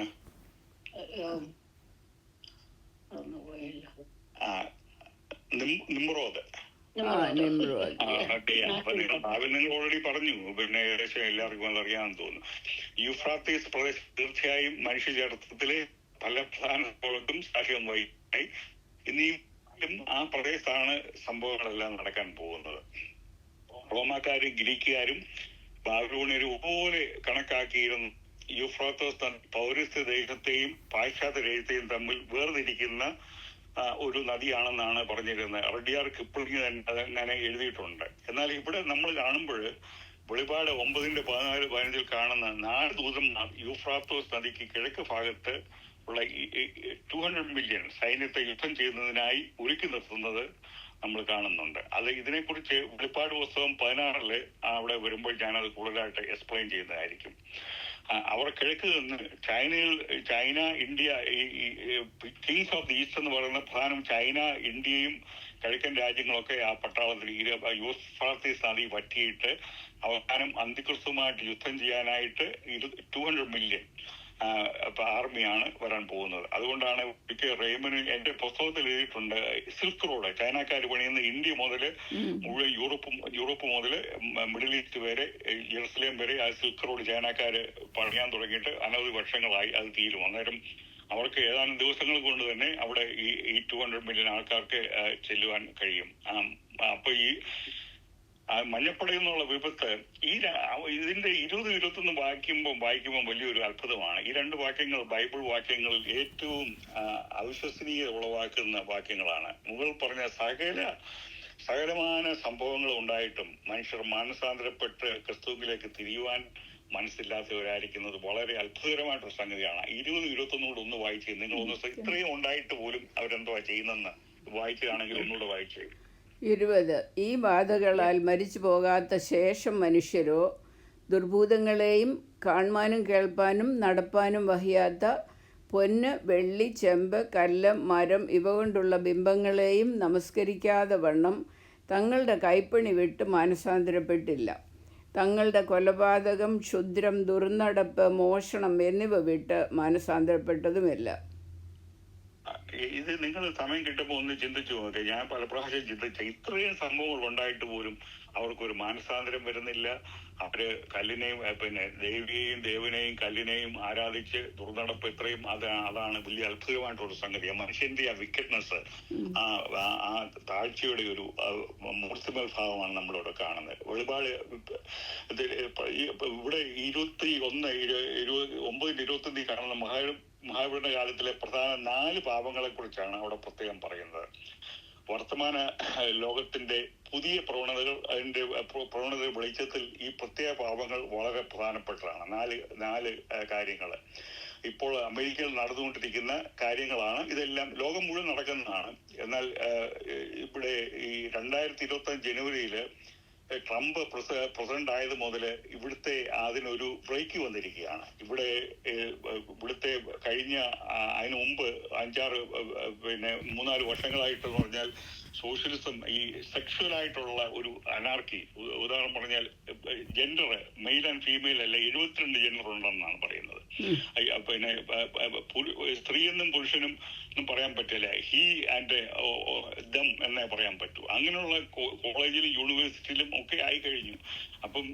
നിമ്രോദ്. ബാബിൽ നിങ്ങൾ ഓൾറെഡി പറഞ്ഞു. പിന്നെ ഏകദേശം എല്ലാവർക്കും അതറിയാമെന്ന് തോന്നുന്നു. യൂഫ്രാട്ടീസ് പ്രദേശം തീർച്ചയായും മനുഷ്യ ചരിത്രത്തിലെ പല പ്രധാനങ്ങൾക്കും സാക്ഷ്യം വഹിക്കായി. ഇനിയും ആ പ്രദേശത്താണ് സംഭവങ്ങളെല്ലാം നടക്കാൻ പോകുന്നത്. റോമാക്കാരും ഗ്രീക്കുകാരും ബാബിലോണിയരും ഒരുപോലെ കണക്കാക്കിയിരുന്ന യൂഫ്രാട്ടീസ് പൗരസ്ത്യ ദേശത്തെയും പാശ്ചാത്യ ദേശത്തെയും തമ്മിൽ വേർതിരിക്കുന്ന ഒരു നദിയാണെന്നാണ് പറഞ്ഞിരുന്നത്. റഡിയാർ കിപ്ലിംഗ് തന്നെ അങ്ങനെ എഴുതിയിട്ടുണ്ട്. എന്നാൽ ഇവിടെ നമ്മൾ കാണുമ്പോൾ വെളിപാട് 9:14-15 കാണുന്ന 4 ദൂതന്മാർ യൂഫ്രാട്ടീസ് നദിക്ക് കിഴക്ക് ഭാഗത്ത് ഉള്ള 200 മില്യൺ സൈന്യത്തെ യുദ്ധം ചെയ്യുന്നതിനായി ഒരുക്കി നിർത്തുന്നത് നമ്മൾ കാണുന്നുണ്ട്. അത് ഇതിനെക്കുറിച്ച് വെളിപ്പാട് പുസ്തകം 16 അവിടെ വരുമ്പോൾ ഞാനത് കൂടുതലായിട്ട് എക്സ്പ്ലെയിൻ ചെയ്യുന്നതായിരിക്കും. അവർ കിഴക്ക് നിന്ന് China, India, Kings of the east എന്ന് പറയുന്ന പ്രധാനം ചൈന, ഇന്ത്യയും കിഴക്കൻ രാജ്യങ്ങളൊക്കെ ആ പട്ടാളത്തിൽ യൂഫ്രാട്ടീസ് നദി പറ്റിയിട്ട് അവസാനം അന്തിക്രിസ്തുമായിട്ട് യുദ്ധം ചെയ്യാനായിട്ട് 200 മില്യൺ ആർമിയാണ് വരാൻ പോകുന്നത്. അതുകൊണ്ടാണ് റെയ്മന് എന്റെ പുസ്തകത്തിൽ എഴുതിയിട്ടുണ്ട്, സിൽക്ക് റോഡ് ചൈനക്കാർ പണിയുന്ന ഇന്ത്യ മുതൽ മുഴുവൻ യൂറോപ്പ് മുതൽ മിഡിൽ ഈസ്റ്റ് വരെ ജെറുസലേം വരെ ആ സിൽക്ക് റോഡ് ചൈനക്കാര് പണിയാൻ തുടങ്ങിയിട്ട് അനവധി വർഷങ്ങളായി. അത് തീരും. അന്നേരം അവർക്ക് ഏതാനും ദിവസങ്ങൾ കൊണ്ട് തന്നെ അവിടെ ഈ 200 മില്യൺ ആൾക്കാർക്ക് ചെല്ലുവാൻ കഴിയും. അപ്പൊ ഈ മഞ്ഞപ്പട എന്നുള്ള വിപത്ത് ഇതിന്റെ 20-21 വായിക്കുമ്പോൾ വലിയൊരു അത്ഭുതമാണ്. ഈ 2 വാക്യങ്ങൾ ബൈബിൾ വാക്യങ്ങളിൽ ഏറ്റവും അവിശ്വസനീയത ഉളവാക്കുന്ന വാക്യങ്ങളാണ്. മുകളിൽ പറഞ്ഞ സകലമാന സംഭവങ്ങൾ ഉണ്ടായിട്ടും മനുഷ്യർ മാനസാന്തരപ്പെട്ട് ക്രിസ്തുവിലേക്ക് തിരിയുവാൻ മനസ്സില്ലാത്തവരായിരിക്കുന്നത് വളരെ അത്ഭുതകരമായിട്ടൊരു സംഗതിയാണ്. 20-21 ഒന്ന് വായിച്ച് നിങ്ങളൊന്ന് ഇത്രയും ഉണ്ടായിട്ട് പോലും അവരെന്തോ ചെയ്യുന്നെന്ന് വായിക്കുകയാണെങ്കിൽ ഒന്നുകൂടെ വായിച്ചേ. 20 ഈ ബാധകളാൽ മരിച്ചു പോകാത്ത ശേഷം മനുഷ്യരോ ദുർഭൂതങ്ങളെയും കാൺമാനും കേൾപ്പാനും നടപ്പാനും വഹിയാത്ത പൊന്ന്, വെള്ളി, ചെമ്പ്, കല്ല്, മരം ഇവ കൊണ്ടുള്ള ബിംബങ്ങളെയും നമസ്കരിക്കാതെ വണ്ണം തങ്ങളുടെ കൈപ്പണി വിട്ട് മാനസാന്തരപ്പെട്ടില്ല. തങ്ങളുടെ കൊലപാതകം, ക്ഷുദ്രം, ദുർനടപ്പ്, മോഷണം എന്നിവ വിട്ട് മാനസാന്തരപ്പെട്ടതുമില്ല. ഇത് നിങ്ങൾ സമയം കിട്ടുമ്പോൾ ഒന്ന് ചിന്തിച്ചു നോക്കുക. ഞാൻ പല പ്രാവശ്യം ചിന്തിച്ച ഇത്രയും സംഭവങ്ങൾ ഉണ്ടായിട്ട് പോലും അവർക്കൊരു മാനസാന്തരം വരുന്നില്ല. അവര് കല്ലിനെയും പിന്നെ ദേവനെയും കല്ലിനെയും ആരാധിച്ച് ദുർനടപ്പ് ഇത്രയും അതാണ് വലിയ അത്ഭുതമായിട്ടൊരു സംഗതി. മനുഷ്യന്റെ ആ വിക്കറ്റ്നെസ്, ആ താഴ്ചയുടെ ഒരു മൂർത്തിമൽ ഭാവമാണ് നമ്മളിവിടെ കാണുന്നത്. ഒരുപാട് ഇവിടെ 21-9-21 കാണുന്ന മഹാവീരന്റെ കാലത്തിലെ പ്രധാന 4 പാപങ്ങളെ കുറിച്ചാണ് അവിടെ പ്രത്യേകം പറയുന്നത്. വർത്തമാന ലോകത്തിന്റെ പുതിയ പ്രവണതകൾ, അതിന്റെ പ്രവണത വെളിച്ചത്തിൽ ഈ പ്രത്യേക പാപങ്ങൾ വളരെ പ്രധാനപ്പെട്ടതാണ്. 4 കാര്യങ്ങൾ ഇപ്പോൾ അമേരിക്കയിൽ നടന്നുകൊണ്ടിരിക്കുന്ന കാര്യങ്ങളാണ്. ഇതെല്ലാം ലോകം മുഴുവൻ നടക്കുന്നതാണ്. എന്നാൽ ഇവിടെ ഈ 2025 ജനുവരിയില് ട്രംപ് പ്രസിഡന്റ് ആയത് മുതൽ ഇവിടുത്തെ അതിനൊരു ബ്രേക്ക് വന്നിരിക്കുകയാണ്. ഇവിടുത്തെ കഴിഞ്ഞ അതിനു മുമ്പ് 3-4 വർഷങ്ങളായിട്ടെന്ന് പറഞ്ഞാൽ സോഷ്യലിസം ഈ സെക്ഷൽ ആയിട്ടുള്ള ഒരു അനാർക്കി. ഉദാഹരണം പറഞ്ഞാൽ ജെൻഡർ മെയിൽ ആൻഡ് ഫീമെയിൽ അല്ല 72 ജെൻഡർ ഉണ്ടെന്നാണ് പറയുന്നത്. പിന്നെ സ്ത്രീയെന്നും പുരുഷനും ഒന്നും പറയാൻ പറ്റില്ല. ഹി ആൻഡ് ദം എന്നേ പറയാൻ പറ്റൂ. അങ്ങനെയുള്ള കോളേജിലും യൂണിവേഴ്സിറ്റിയിലും ഒക്കെ ആയി കഴിഞ്ഞു. അപ്പം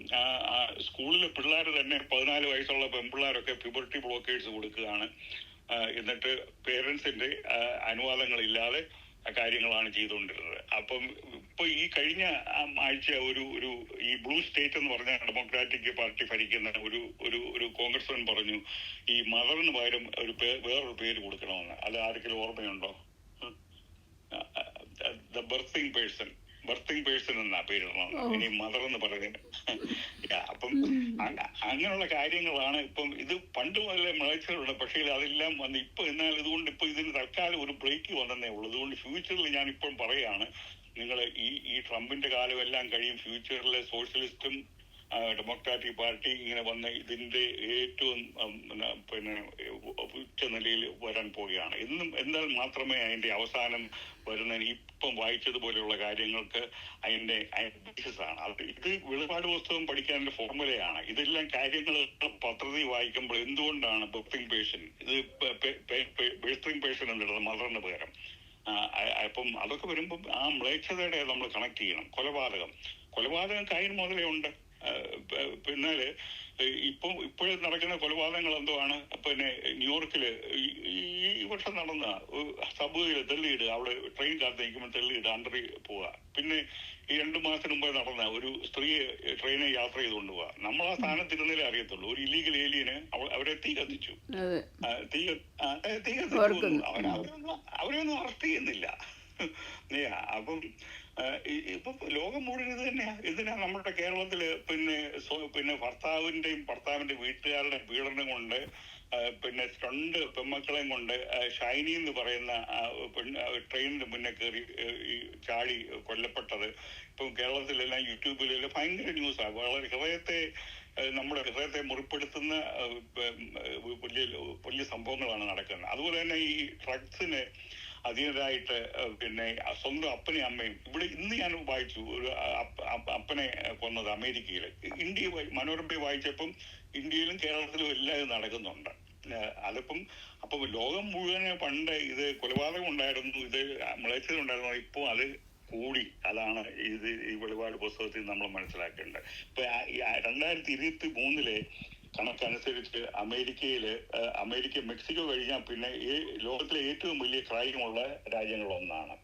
സ്കൂളിലെ പിള്ളേർ തന്നെ 14 വയസ്സുള്ള പെൺപിള്ളേരൊക്കെ പ്യൂബർട്ടി ബ്ലോക്കേഴ്സ് കൊടുക്കുകയാണ്. എന്നിട്ട് പേരൻസിന്റെ അനുവാദങ്ങളില്ലാതെ കാര്യങ്ങളാണ് ചെയ്തുകൊണ്ടിരുന്നത്. അപ്പം ഇപ്പൊ ഈ കഴിഞ്ഞ ആഴ്ച ഒരു ഈ ബ്ലൂ സ്റ്റേറ്റ് എന്ന് പറഞ്ഞ ഡെമോക്രാറ്റിക് പാർട്ടി ഭരിക്കുന്ന ഒരു കോൺഗ്രസ്മാൻ പറഞ്ഞു ഈ മദറിന് പകരം വേറൊരു പേര് കൊടുക്കണമെന്ന്. അത് ആർക്കെങ്കിലും ഓർമ്മയുണ്ടോ? ദ ബർത്തിങ് പേഴ്സൺ എന്നാ പേരിടണം, ഇനി മദർ എന്ന് പറയുന്നത്. അപ്പം അങ്ങനെയുള്ള കാര്യങ്ങളാണ് ഇപ്പം. ഇത് പണ്ട് മുതലേ മിളച്ചിലുണ്ട്, പക്ഷേ അതെല്ലാം വന്ന് ഇപ്പൊ എന്നാൽ ഇതുകൊണ്ട് ഇപ്പൊ ഇതിന് തൽക്കാലം ഒരു ബ്രേക്ക് വന്നതേ ഉള്ളൂ. അതുകൊണ്ട് ഫ്യൂച്ചറിൽ ഞാൻ ഇപ്പം പറയുകയാണ്, നിങ്ങൾ ഈ ട്രംപിന്റെ കാലം എല്ലാം കഴിയും, ഫ്യൂച്ചറിലെ സോഷ്യലിസ്റ്റും ഡെമോക്രാറ്റിക് പാർട്ടി ഇങ്ങനെ വന്ന് ഇതിന്റെ ഏറ്റവും ഉച്ചനിലയിൽ വരാൻ പോവുകയാണ്. എന്നാൽ മാത്രമേ അതിന്റെ അവസാനം വരുന്നതിന് ഇപ്പം വായിച്ചതുപോലെയുള്ള കാര്യങ്ങൾക്ക് അതിന്റെ ബേസിസ് ആണ്. ഇത് വെളിപാട് പുസ്തകം പഠിക്കാനുള്ള ഫോർമുലയാണ്. ഇതെല്ലാം കാര്യങ്ങൾ പത്രത്തിൽ വായിക്കുമ്പോൾ എന്തുകൊണ്ടാണ് ബർത്തിങ് പേഴ്സൺ എന്നുള്ളത് മദറിന് പകരം. അപ്പം അതൊക്കെ വരുമ്പം ആ മ്ലേച്ഛതയുടെ നമ്മൾ കണക്ട് ചെയ്യണം. കൊലപാതകം കയ്യിൽ മുതലേ ഉണ്ട്. പിന്നാല് ഇപ്പോഴും നടക്കുന്ന കൊലപാതകങ്ങൾ എന്തുവാണ്? പിന്നെ ന്യൂയോർക്കില് ഈ വർഷം നടന്ന സബ്വേയിൽ തെള്ളിയിടുക, അവിടെ ട്രെയിൻ കാത്ത് നിൽക്കുമ്പോൾ തെള്ളിയിടുക, അണ്ടറി പോവുക. പിന്നെ ഈ 2 മാസത്തിന് മുമ്പേ നടന്ന ഒരു സ്ത്രീയെ ട്രെയിനെ യാത്ര ചെയ്തുകൊണ്ട് പോവുക. നമ്മൾ ആ സ്ഥാനത്തിരുന്നേ അറിയത്തുള്ളൂ. ഒരു ഇല്ലീഗൽ ഏലിയന് അവരെ തീ കത്തിച്ചു. അവരെയൊന്നും അറസ്റ്റ് ചെയ്യുന്നില്ല. അപ്പം ഇപ്പൊ ലോകം മുഴുവൻ ഇത് തന്നെയാ. ഇതിനാ നമ്മുടെ കേരളത്തില് പിന്നെ ഭർത്താവിന്റെ വീട്ടുകാരുടെ പീഡനം കൊണ്ട് പിന്നെ 2 പെൺമക്കളെയും കൊണ്ട് ഷൈനി എന്ന് പറയുന്ന ട്രെയിനിന്റെ മുന്നേ കയറി ചാടി കൊല്ലപ്പെട്ടത് ഇപ്പം കേരളത്തിലെല്ലാം യൂട്യൂബിലെല്ലാം ഭയങ്കര ന്യൂസാണ്. വളരെ നമ്മുടെ ഹൃദയത്തെ മുറിപ്പെടുത്തുന്ന വലിയ സംഭവങ്ങളാണ് നടക്കുന്നത്. അതുപോലെ തന്നെ ഈ ഡ്രഗ്സിന് അതിൻ്റെതായിട്ട് പിന്നെ സ്വന്തം അപ്പനെയും അമ്മയും ഇവിടെ ഇന്ന് ഞാൻ വായിച്ചു, ഒരു അപ്പനെ കൊന്നത് അമേരിക്കയിൽ. മനോരമ വായിച്ചപ്പം ഇന്ത്യയിലും കേരളത്തിലും എല്ലാം ഇത് നടക്കുന്നുണ്ട്. അപ്പം ലോകം മുഴുവനെ പണ്ട് ഇത് കൊലപാതകം ഉണ്ടായിരുന്നു, ഇത് മ്ലേച്ഛത ഉണ്ടായിരുന്നു. ഇപ്പോൾ അത് കൂടി. അതാണ് ഈ വെളിപാട് പുസ്തകത്തിൽ നമ്മൾ മനസ്സിലാക്കേണ്ടത്. ഇപ്പൊ 2023 കണക്കനുസരിച്ച് അമേരിക്ക മെക്സിക്കോ കഴിഞ്ഞാൽ പിന്നെ ലോകത്തിലെ ഏറ്റവും വലിയ ക്രൈമുള്ള രാജ്യങ്ങളൊന്നാണ്.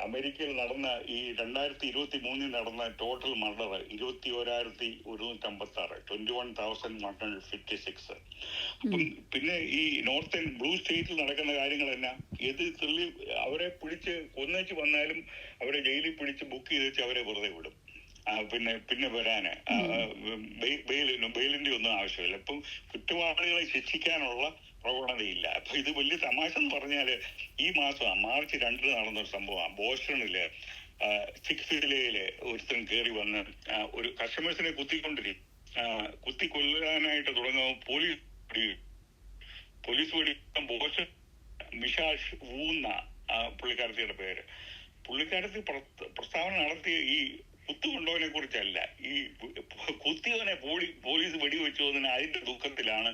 അമേരിക്കയിൽ നടന്ന ഈ 2023 നടന്ന ടോട്ടൽ മർഡർ 21,156, 21,156. അപ്പം പിന്നെ ഈ നോർത്തേൺ ബ്ലൂ സ്റ്റേറ്റിൽ നടക്കുന്ന കാര്യങ്ങളെല്ലാം അവരെ പിടിച്ച് കൊന്നേച്ച് വന്നാലും അവരെ ജയിലിൽ പിടിച്ച് ബുക്ക് ചെയ്ത് വെച്ച് അവരെ വെറുതെ വിടും. പിന്നെ വരാന് ബെയിലിന്റെ ഒന്നും ആവശ്യമില്ല. ഇപ്പം കുറ്റവാളികളെ ശിക്ഷിക്കാനുള്ള പ്രവണതയില്ല. അപ്പൊ ഇത് വലിയ തമാശ എന്ന് പറഞ്ഞാല് ഈ മാസം മാർച്ച് 2 നടന്നൊരു സംഭവമാണ്. ബോസ്റ്റണില് 6th വില്ലയില് ഒരുത്തൻ കയറി വന്ന് ഒരു കസ്റ്റമേഴ്സിനെ കുത്തി കൊല്ലാനായിട്ട് തുടങ്ങുമ്പോൾ പോലീസ് വെടിക്കാൻ ബോസ്റ്റൺ മിഷാഷ് വൂന്ന പുള്ളിക്കാരത്തിയുടെ പേര്. പുള്ളിക്കാരത്തി പ്രസ്താവന നടത്തിയ ഈ കുത്തുകൊണ്ടവനെ കുറിച്ചല്ല, ഈ കുത്തിയവനെ പോലീസ് വെടിവെച്ചു അതിന് അതിന്റെ ദുഃഖത്തിലാണ്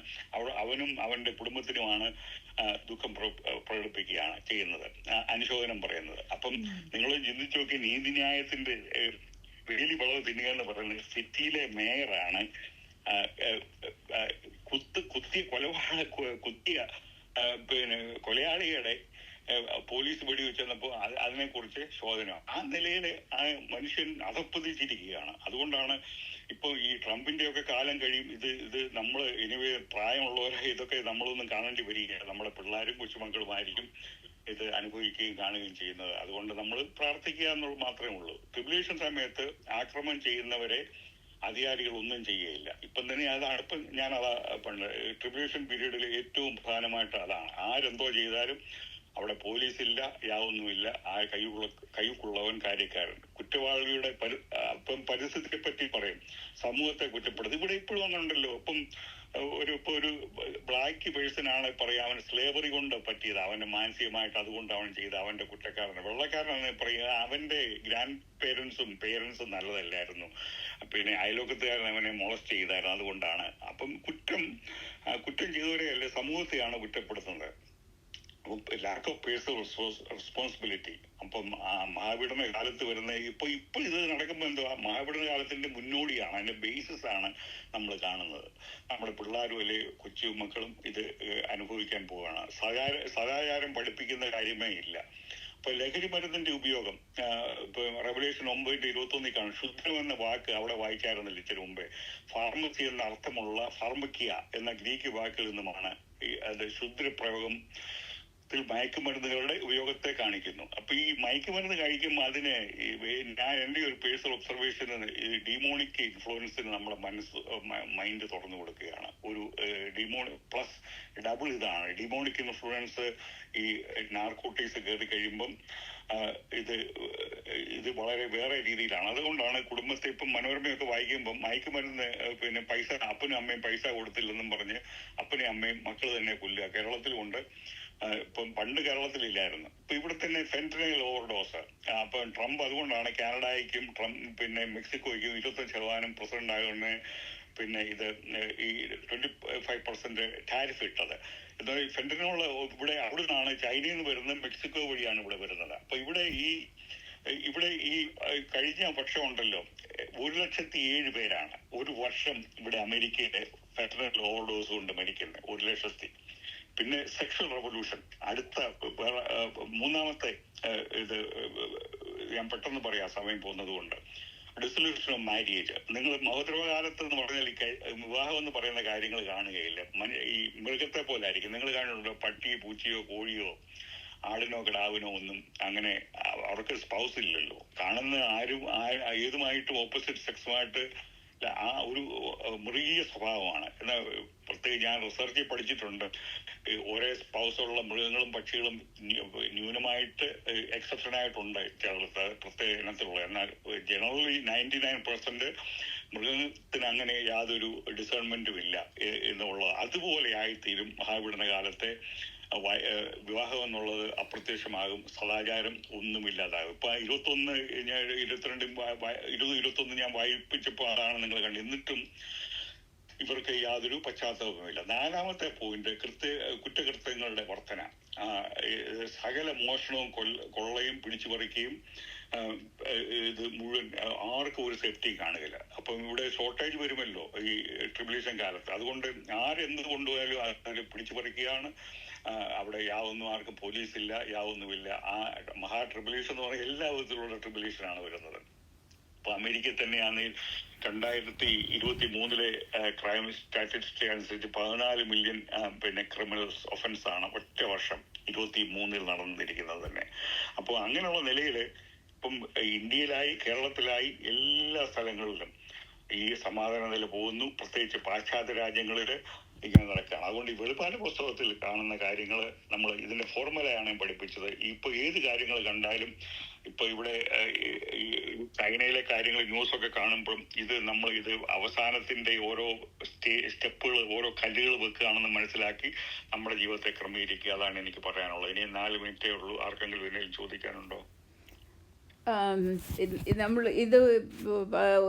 അവനും അവന്റെ കുടുംബത്തിനുമാണ് ദുഃഖം പ്രകടിപ്പിക്കുകയാണ് ചെയ്യുന്നത്, അനുശോചനം പറയുന്നത്. അപ്പം നിങ്ങൾ ചിന്തിച്ചു നോക്കി, നീതിന്യായത്തിന്റെ വേലി വളവ് തിന്നുക എന്ന് പറയുന്നത് സിറ്റിയിലെ മേയറാണ് കുത്തിയ പിന്നെ കൊലയാളിയുടെ പോലീസ് വെടിവെച്ചപ്പോൾ അതിനെക്കുറിച്ച് ശോധന. ആ നിലയിൽ ആ മനുഷ്യൻ അധപ്പതിച്ചിരിക്കുകയാണ്. അതുകൊണ്ടാണ് ഇപ്പോൾ ഈ ട്രംപിന്റെയൊക്കെ കാലം കഴിയും. ഇത് നമ്മൾ ഇനിവേ പ്രായമുള്ളവരെ ഇതൊക്കെ നമ്മളൊന്നും കാണേണ്ടി വരികയാണ്. നമ്മുടെ പിള്ളേരും കൊച്ചുമക്കളുമായിരിക്കും ഇത് അനുഭവിക്കുകയും കാണുകയും ചെയ്യുന്നത്. അതുകൊണ്ട് നമ്മൾ പ്രാർത്ഥിക്കുക എന്നുള്ളത് മാത്രമേ ഉള്ളൂ. ട്രിബുലേഷൻ സമയത്ത് ആക്രമണം ചെയ്യുന്നവരെ അധികാരികൾ ഒന്നും ചെയ്യുകയില്ല. ഇപ്പം തന്നെ അതാണ്. ഇപ്പം ഞാനതാ ട്രിബുലേഷൻ പീരീഡിൽ ഏറ്റവും പ്രധാനമായിട്ട് അതാണ്. ആരെന്തോ ചെയ്താലും അവിടെ പോലീസില്ല, യാതൊന്നുമില്ല. ആ കൈക്കുള്ളവൻ കാര്യക്കാരൻ. കുറ്റവാളിയുടെ പരിസ്ഥിതിയെ പറ്റി പറയും, സമൂഹത്തെ കുറ്റപ്പെടുത്തും. ഇവിടെ ഇപ്പോഴും അങ്ങനെ ഉണ്ടല്ലോ. ഒരു ബ്ലാക്ക് പേഴ്സൺ ആണ് പറയാം, അവൻ സ്ലേവറി കൊണ്ട് പറ്റിയത്, അവന്റെ മാനസികമായിട്ട് അതുകൊണ്ട് അവൻ ചെയ്ത അവന്റെ കുറ്റക്കാരന്. വെള്ളക്കാരനാണ് പറയുക അവന്റെ ഗ്രാൻഡ് പേരൻസും നല്ലതല്ലായിരുന്നു, പിന്നെ അയലോക്കത്തുകാരൻ അവനെ മോളസ്റ്റ് ചെയ്തായിരുന്നു, അതുകൊണ്ടാണ്. അപ്പം കുറ്റം ചെയ്തവരെയല്ലേ സമൂഹത്തെയാണ് കുറ്റപ്പെടുത്തുന്നത്. Lack of personal responsibility. അപ്പം മഹാപീഡന കാലത്ത് വരുന്ന ഇപ്പൊ ഇത് നടക്കുമ്പോൾ എന്തുവാ, മഹാപീഡന കാലത്തിന്റെ മുന്നോടിയാണ്, അതിന്റെ ബേസിസ് ആണ് നമ്മൾ കാണുന്നത്. നമ്മുടെ പിള്ളേരും അല്ലെ കൊച്ചു മക്കളും ഇത് അനുഭവിക്കാൻ പോവുകയാണ്. സദാചാരം പഠിപ്പിക്കുന്ന കാര്യമേ ഇല്ല. അപ്പൊ ലഹരി മരുന്നിന്റെ ഉപയോഗം ഇപ്പൊ റെവല്യൂഷൻ 9:21 കാണും. ശുദ്ധം എന്ന വാക്ക് അവിടെ വായിക്കാറുന്നില്ല ഇച്ചിരി മുമ്പേ. ഫാർമസി എന്ന അർത്ഥമുള്ള ഫാർമക്കിയ എന്ന ഗ്രീക്ക് വാക്കിൽ നിന്നുമാണ് അത് ശുദ്രപ്രയോഗം മയക്കുമരുന്നുകളുടെ ഉപയോഗത്തെ കാണിക്കുന്നു. അപ്പൊ ഈ മയക്കുമരുന്ന് കഴിക്കുമ്പോൾ അതിന് ഞാൻ എൻ്റെ ഒരു പേഴ്സണൽ ഒബ്സർവേഷന് ഈ ഡിമോണിക് ഇൻഫ്ലുവൻസിന് നമ്മുടെ മൈൻഡ് തുറന്നു കൊടുക്കുകയാണ്. ഒരു പ്ലസ് ഡബിൾ ഇതാണ് ഡിമോണിക് ഇൻഫ്ലുവൻസ്. ഈ നാർക്കോട്ടിക്സ് കയറി കഴിയുമ്പം ഇത് വളരെ വേറെ രീതിയിലാണ്. അതുകൊണ്ടാണ് കുടുംബത്തെ ഇപ്പം മനോരമയൊക്കെ വായിക്കുമ്പം മയക്കുമരുന്ന് പിന്നെ പൈസ അപ്പനും അമ്മയും പൈസ കൊടുത്തില്ലെന്നും പറഞ്ഞ് അപ്പനെയും അമ്മയും മക്കൾ തന്നെ കൊല്ലുക. കേരളത്തിലുമുണ്ട്. ഇപ്പം പണ്ട് കേരളത്തിലില്ലായിരുന്നു. ഇപ്പൊ ഇവിടെ തന്നെ ഫെന്റനൈൽ ഓവർഡോസ്. അപ്പൊ ട്രംപ് അതുകൊണ്ടാണ് കാനഡയ്ക്കും പിന്നെ മെക്സിക്കോയ്ക്കും 25% പ്രസിഡന്റ് ആയതുകൊണ്ട് പിന്നെ ഇത് ഈ 25% ടാരിഫ് ഇട്ടത്. എന്നാൽ ഫെന്റനോൾ ഇവിടെ അവിടെ നിന്നാണ് ചൈനയിൽ നിന്ന് വരുന്നത്, മെക്സിക്കോ വഴിയാണ് ഇവിടെ വരുന്നത്. അപ്പൊ ഇവിടെ ഈ കഴിഞ്ഞ വർഷം ഉണ്ടല്ലോ 1,07,000 പേരാണ് ഒരു വർഷം ഇവിടെ അമേരിക്കയിലെ ഫെന്റനൽ ഓവർഡോസ് കൊണ്ട് മരിക്കുന്നത്. 1,00,000. പിന്നെ സെക്ഷൽ റെവല്യൂഷൻ അടുത്ത മൂന്നാമത്തെ ഇത് ഞാൻ പെട്ടെന്ന് പറയാം സമയം പോകുന്നത് കൊണ്ട്. Dissolution of marriage. നിങ്ങൾ മഹോദരകാലത്ത് എന്ന് പറഞ്ഞാൽ വിവാഹം എന്ന് പറയുന്ന കാര്യങ്ങൾ കാണുകയില്ല. ഈ മൃഗത്തെ പോലെ ആയിരിക്കും. നിങ്ങൾ കാണുന്നുണ്ടോ പട്ടിയോ പൂച്ചയോ കോഴിയോ ആടിനോ കിടാവിനോ ഒന്നും അങ്ങനെ അവർക്ക് സ്പൗസ് ഇല്ലല്ലോ. കാണുന്ന ആരും ഏതുമായിട്ടും ഓപ്പോസിറ്റ് സെക്സുമായിട്ട് ആ ഒരു മൃഗീയ സ്വഭാവമാണ്. എന്നാൽ പ്രത്യേകിച്ച് ഞാൻ റിസർച്ചിൽ പഠിച്ചിട്ടുണ്ട്. ഒരേ സ്പൗസുള്ള മൃഗങ്ങളും പക്ഷികളും ന്യൂനമായിട്ട് എക്സെപ്ഷനായിട്ടുണ്ട് കേരളത്തിൽ പ്രത്യേക ഇനത്തിലുള്ള. എന്നാൽ ജനറലി 99% മൃഗത്തിന് അങ്ങനെ യാതൊരു ഡിസേൺമെന്റും ഇല്ല എന്നുള്ളത്. അതുപോലെ ആയിത്തീരും മഹാവിടന കാലത്തെ വിവാഹം എന്നുള്ളത് അപ്രത്യക്ഷമാകും. സദാചാരം ഒന്നുമില്ലാതാകും. ഇപ്പൊ 2021 ഞാൻ വായിപ്പിച്ചപ്പോൾ അതാണ് നിങ്ങൾ കണ്ടത്. എന്നിട്ടും ഇവർക്ക് യാതൊരു പശ്ചാത്തലവുമില്ല. 4ാമത്തെ പോയിന്റ് കുറ്റകൃത്യങ്ങളുടെ വർധന. സകല മോഷണവും കൊള്ളയും പിടിച്ചുപറിക്കുകയും ഇത് മുഴുവൻ ആർക്കും ഒരു സേഫ്റ്റി കാണുകയില്ല. അപ്പം ഇവിടെ ഷോർട്ടേജ് വരുമല്ലോ ഈ ട്രിബുലേഷൻ കാലത്ത്. അതുകൊണ്ട് ആരെന്ത് കൊണ്ടുപോയാലും അതിനെ പിടിച്ചുപറിക്കുകയാണ്. അവിടെ യാതൊന്നും ആർക്കും പോലീസില്ല, യാതൊന്നുമില്ല. ആ മഹാ ട്രിബുലേഷൻ എന്ന് പറഞ്ഞാൽ എല്ലാ വിധത്തിലുള്ള ട്രിബുലേഷനാണ് വരുന്നത്. ഇപ്പൊ അമേരിക്കയിൽ തന്നെയാണെങ്കിൽ 2023 ക്രൈം സ്റ്റാറ്റിസ്റ്റിക്സ് അനുസരിച്ച് 14 മില്യൺ പിന്നെ ക്രിമിനൽ ഒഫൻസ് ആണ് ഒറ്റ വർഷം 2023 നടന്നിരിക്കുന്നത് തന്നെ. അപ്പോൾ അങ്ങനെയുള്ള നിലയിൽ ഇപ്പം ഇന്ത്യയിലായി കേരളത്തിലായി എല്ലാ സ്ഥലങ്ങളിലും ഈ സമാധാന നില പോകുന്നു. പ്രത്യേകിച്ച് പാശ്ചാത്യ രാജ്യങ്ങളിൽ ഇങ്ങനെ നടക്കുകയാണ്. അതുകൊണ്ട് ഈ വെളിപ്പാട് പുസ്തകത്തിൽ കാണുന്ന കാര്യങ്ങൾ നമ്മൾ ഇതിന്റെ ഫോർമുലയാണ് പഠിപ്പിച്ചത്. ഇപ്പൊ ഏത് കാര്യങ്ങൾ കണ്ടാലും ഇപ്പൊ ഇവിടെ ചൈനയിലെ കാര്യങ്ങൾ ന്യൂസൊക്കെ കാണുമ്പോഴും നമ്മൾ അവസാനത്തിന്റെ ഓരോ സ്റ്റെപ്പുകൾ ഓരോ കല്ലുകൾ വെക്കുകയാണെന്ന് മനസ്സിലാക്കി നമ്മുടെ ജീവിതത്തെ ക്രമീകരിക്കുക. അതാണ് എനിക്ക് പറയാനുള്ളത്. ഇനി 4 മിനിറ്റേ ഉള്ളൂ. ആർക്കെങ്കിലും എന്തെങ്കിലും ചോദിക്കാനുണ്ടോ? നമ്മൾ ഇത്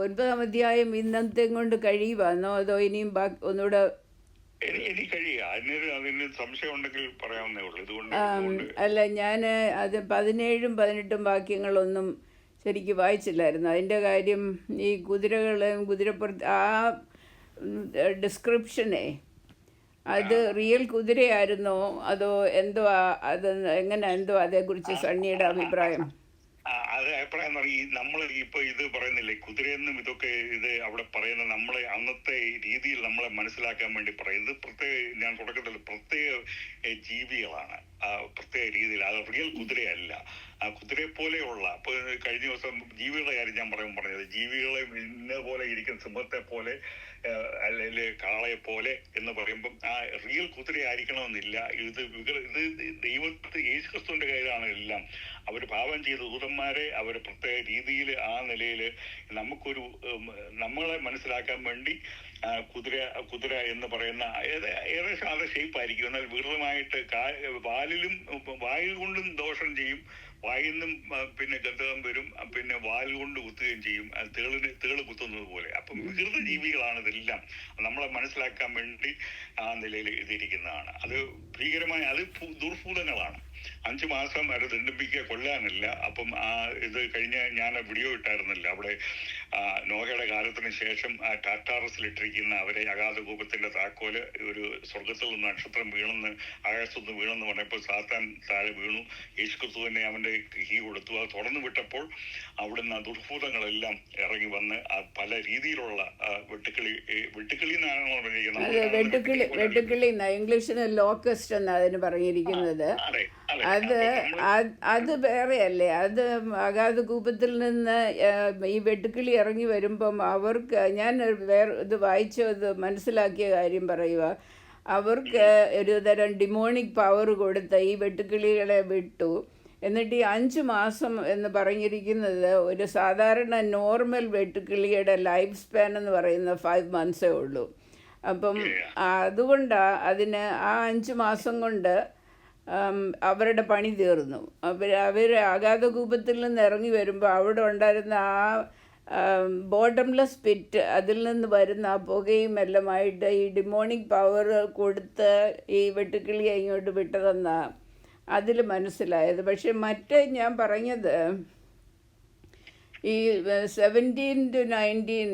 9ാം അധ്യായം ഇന്നത്തെ കൊണ്ട് കഴിയുവാന്നോ അതോ ഇനിയും ഒന്നുകൂടെ? എനിക്ക് കഴിയുക. അതിന് സംശയം ഉണ്ടെങ്കിൽ പറയാവുന്നേ ഉള്ളൂ. ഇതുകൊണ്ട് അല്ല, ഞാൻ അത് 17ഉം 18ഉം വാക്യങ്ങളൊന്നും ശരിക്കും വായിച്ചില്ലായിരുന്നു. അതിൻ്റെ കാര്യം ഈ കുതിരകളെയും കുതിരപ്പുറത്ത് ആ ഡിസ്ക്രിപ്ഷനെ അത് റിയൽ കുതിരയായിരുന്നോ അതോ എന്തോ എന്തോ അതേക്കുറിച്ച് സണ്ണിയുടെ അഭിപ്രായം? അത് അഭിപ്രായം നമ്മൾ ഇപ്പൊ ഇത് പറയുന്നില്ലേ കുതിരയെന്നും ഇതൊക്കെ അവിടെ പറയുന്ന നമ്മളെ അന്നത്തെ രീതിയിൽ നമ്മളെ മനസ്സിലാക്കാൻ വേണ്ടി പറയും. ഇത് ഞാൻ തുടക്കത്തിൽ പ്രത്യേക ജീവികളാണ്. പ്രത്യേക രീതിയിൽ അത് റിയൽ കുതിരയല്ല. കുതിരയെ പോലെയുള്ള ഇപ്പൊ കഴിഞ്ഞ ദിവസം ജീവികളുടെ കാര്യം ഞാൻ പറഞ്ഞത് ജീവികളെ ഇന്ന പോലെ ഇരിക്കുന്ന സിംഹത്തെ പോലെ അല്ലെങ്കിൽ കാളയെ പോലെ എന്ന് പറയുമ്പം ആ റിയൽ കുതിര ആയിരിക്കണമെന്നില്ല. ഇത് ദൈവത്തെ യേശുക്രിസ്തുവിന്റെ കയ്യിലാണ് എല്ലാം. അവർ പാപം ചെയ്ത ദൂതന്മാരെ അവർ പ്രത്യേക രീതിയിൽ ആ നിലയിൽ നമ്മളെ മനസ്സിലാക്കാൻ വേണ്ടി കുതിര എന്ന് പറയുന്ന ഏകദേശം അത് ഷേപ്പായിരിക്കും. എന്നാൽ വികൃതമായിട്ട് വായിൽ കൊണ്ടും ദോഷം ചെയ്യും, വായിൽ നിന്നും പിന്നെ ഗന്ധകം വരും, പിന്നെ വാൽ കൊണ്ട് കുത്തുകയും ചെയ്യും. തേള് കുത്തുന്നത് പോലെ. അപ്പം വികൃത ജീവികളാണ് ഇതെല്ലാം. നമ്മളെ മനസ്സിലാക്കാൻ വേണ്ടി ആ നിലയിൽ ഇതിരിക്കുന്നതാണ്. അത് ഭീകരമായ അത് ദുർഭൂതങ്ങളാണ്. 5 മാസം അത് ദണ്ഡിപ്പിക്കുക കൊല്ലാനല്ല. അപ്പം ഇത് കഴിഞ്ഞ ഞാൻ വീഡിയോ ഇട്ടായിരുന്നല്ലോ അവിടെ നോഹയുടെ കാലത്തിന് ശേഷം ടാറ്റാറസിലിട്ടിരിക്കുന്ന അവരെ അഗാധകൂപത്തിന്റെ താക്കോല് ഒരു സ്വർഗത്തിൽ നിന്ന് നക്ഷത്രം വീണെന്ന് ആകാശത്തുനിന്ന് വീണെന്ന് പറഞ്ഞപ്പോൾ സാത്താൻ താഴെ വീണു. യേശുക്രിസ്തു തന്നെ അവന്റെ കീ കൊടുത്തു. അത് തുറന്നു വിട്ടപ്പോൾ അവിടുന്ന് ദുർഭൂതങ്ങളെല്ലാം ഇറങ്ങി വന്ന് പല രീതിയിലുള്ള വെട്ടുക്കിളി എന്നാണ് വെട്ടുക്കിളി ഇംഗ്ലീഷിന് ലോക്കസ്റ്റ് എന്നാ അതിന് പറഞ്ഞിരിക്കുന്നത്. അത് വേറെയല്ലേ? അത് അഗാധകൂപത്തിൽ നിന്ന് ഈ വെട്ടുക്കിളി ഇറങ്ങി വരുമ്പം അവർക്ക് ഞാൻ ഇത് വായിച്ചത് മനസ്സിലാക്കിയ കാര്യം പറയുക, അവർക്ക് ഒരു തരം ഡിമോണിക് പവർ കൊടുത്ത ഈ വെട്ടുക്കിളികളെ വിട്ടു. എന്നിട്ട് ഈ 5 മാസം എന്ന് പറഞ്ഞിരിക്കുന്നത് ഒരു സാധാരണ നോർമൽ വെട്ടുക്കിളിയുടെ ലൈഫ് സ്പാൻ എന്ന് പറയുന്നത് 5 monthsേ ഉള്ളൂ. അപ്പം അതുകൊണ്ടാണ് അതിന് ആ 5 മാസം കൊണ്ട് അവരുടെ പണി തീർന്നു. അവർ അഗാധകൂപത്തിൽ നിന്ന് ഇറങ്ങി വരുമ്പോൾ അവിടെ ഉണ്ടായിരുന്ന ബോട്ടംലെസ് പിറ്റ്, അതിൽ നിന്ന് വരുന്ന ആ പുകയും എല്ലാമായിട്ട് ഈ ഡിമോണിക് പവർ കൊടുത്ത് ഈ വെട്ടുക്കിളിയെ ഇങ്ങോട്ട് വിട്ടതെന്നാണ് അതിൽ മനസ്സിലായത്. പക്ഷെ മറ്റേ ഞാൻ പറഞ്ഞത് ഈ 17 to 19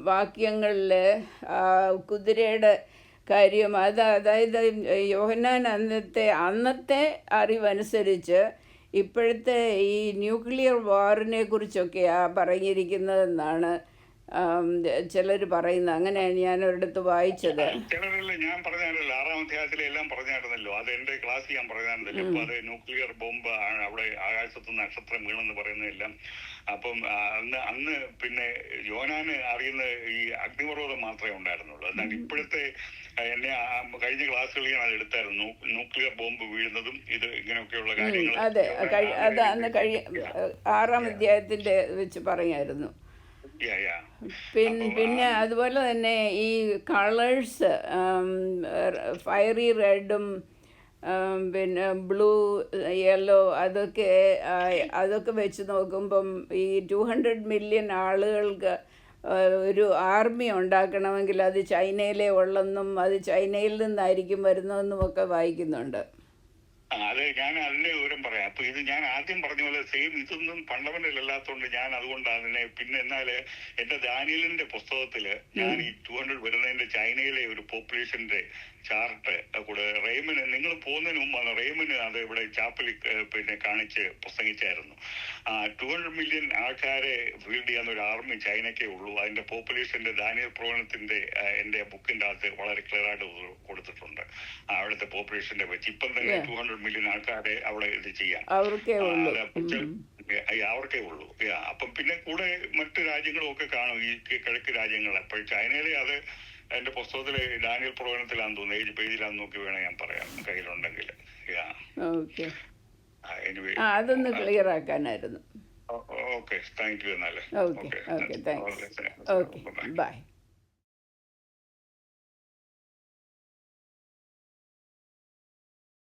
വാക്യങ്ങളിൽ കുതിരയുടെ കാര്യം അതായത് യോഹന്നാൻ അന്നത്തെ അറിവനുസരിച്ച് ഇപ്പോഴത്തെ ഈ ന്യൂക്ലിയർ വാറിനെ കുറിച്ചൊക്കെയാണ് പറഞ്ഞിരിക്കുന്നതെന്നാണ് ചിലർ പറയുന്നത്. അങ്ങനെയാണ് ഞാൻ ഒരിടത്ത് വായിച്ചത്. ചിലരല്ല, ഞാൻ പറഞ്ഞാണല്ലോ 6-ാം അധ്യായത്തിലെ എല്ലാം പറഞ്ഞായിരുന്നല്ലോ. അത് എന്റെ ക്ലാസ്സിൽ ഞാൻ പറഞ്ഞായിരുന്നല്ലോ. ഇപ്പൊ അത് ന്യൂക്ലിയർ ബോംബ് ആണ് അവിടെ ആകാശത്ത് നക്ഷത്രം വീണെന്ന് പറയുന്നതെല്ലാം. അപ്പം അന്ന് പിന്നെ യോനാന് അറിയുന്ന ഈ അഗ്നിപർവ്വതം മാത്രമേ ഉണ്ടായിരുന്നുള്ളൂ. എന്നാൽ ഇപ്പോഴത്തെ എന്നെ കഴിഞ്ഞ ക്ലാസ്സുകളിൽ ഞാൻ എടുത്തായിരുന്നു ന്യൂക്ലിയർ ബോംബ് വീഴുന്നതും ഇത് ഇങ്ങനെയൊക്കെയുള്ള കാര്യങ്ങൾ. അതെ, അത് അന്ന് 6-ാം അധ്യായത്തിന്റെ വെച്ച് പറയായിരുന്നു. പിന്നെ അതുപോലെ തന്നെ ഈ കളേഴ്സ് ഫയറി റെഡും പിന്നെ ബ്ലൂ, യെല്ലോ അതൊക്കെ വെച്ച് നോക്കുമ്പം ഈ 200 million ആളുകൾക്ക് ഒരു ആർമി ഉണ്ടാക്കണമെങ്കിൽ അത് ചൈനയിലേ ഉള്ളെന്നും അത് ചൈനയിൽ നിന്നായിരിക്കും വരുന്നതെന്നും ഒക്കെ വായിക്കുന്നുണ്ട്. അത് ഞാൻ അതിന്റെ വിവരം പറയാം. അപ്പൊ ഇത് ഞാൻ ആദ്യം പറഞ്ഞ പോലെ സെയിം ഇതൊന്നും ഫണ്ടമെന്റൽ അല്ലാത്തതുകൊണ്ട് ഞാൻ അതുകൊണ്ടാണ് അതിനെ. പിന്നെ എന്നാല് എന്റെ ദാനിയലിന്റെ പുസ്തകത്തില് ഞാൻ ഈ 200 വരുന്നതിന്റെ ചൈനയിലെ ഒരു പോപ്പുലേഷന്റെ ചാർട്ട് കൂടെ റെയ്മന്, നിങ്ങൾ പോകുന്നതിന് മുമ്പാണ് റെയ്മന് അത് ഇവിടെ ചാപ്പലിൽ പിന്നെ കാണിച്ച് പ്രസംഗിച്ചായിരുന്നു. 200 million ആൾക്കാരെ ഫീൽഡ് ചെയ്യാൻ ഒരു ആർമി ചൈനയ്ക്കേ ഉള്ളൂ. അതിന്റെ പോപ്പുലേഷന്റെ ദാനിയൽ പ്രവചനത്തിന്റെ എന്റെ ബുക്കിന്റെ അകത്ത് വളരെ ക്ലിയർ ആയിട്ട് കൊടുത്തിട്ടുണ്ട് അവിടുത്തെ പോപ്പുലേഷന്റെ വെച്ച്. ഇപ്പം തന്നെ 200 million ആൾക്കാരെ അവിടെ ഇത് ചെയ്യാൻ അവർക്കേ ഉള്ളൂ. അപ്പം പിന്നെ കൂടെ മറ്റു രാജ്യങ്ങളും ഒക്കെ കാണും, ഈ കിഴക്ക് രാജ്യങ്ങൾ. അപ്പോൾ ചൈനയിലെ അത് എന്റെ പുസ്തകത്തിലെ ഡാനിയൽ പ്രവചനത്തിലാന്ന് തോന്നുന്നു, 7 പേജിലാന്ന് നോക്കി വേണേ ഞാൻ പറയാം കയ്യിലുണ്ടെങ്കിൽ. അതൊന്ന് ക്ലിയർ ആക്കാനായിരുന്നു. Okay, thank you. എന്നാല് ഓക്കെ, താങ്ക്സ്. Okay, by.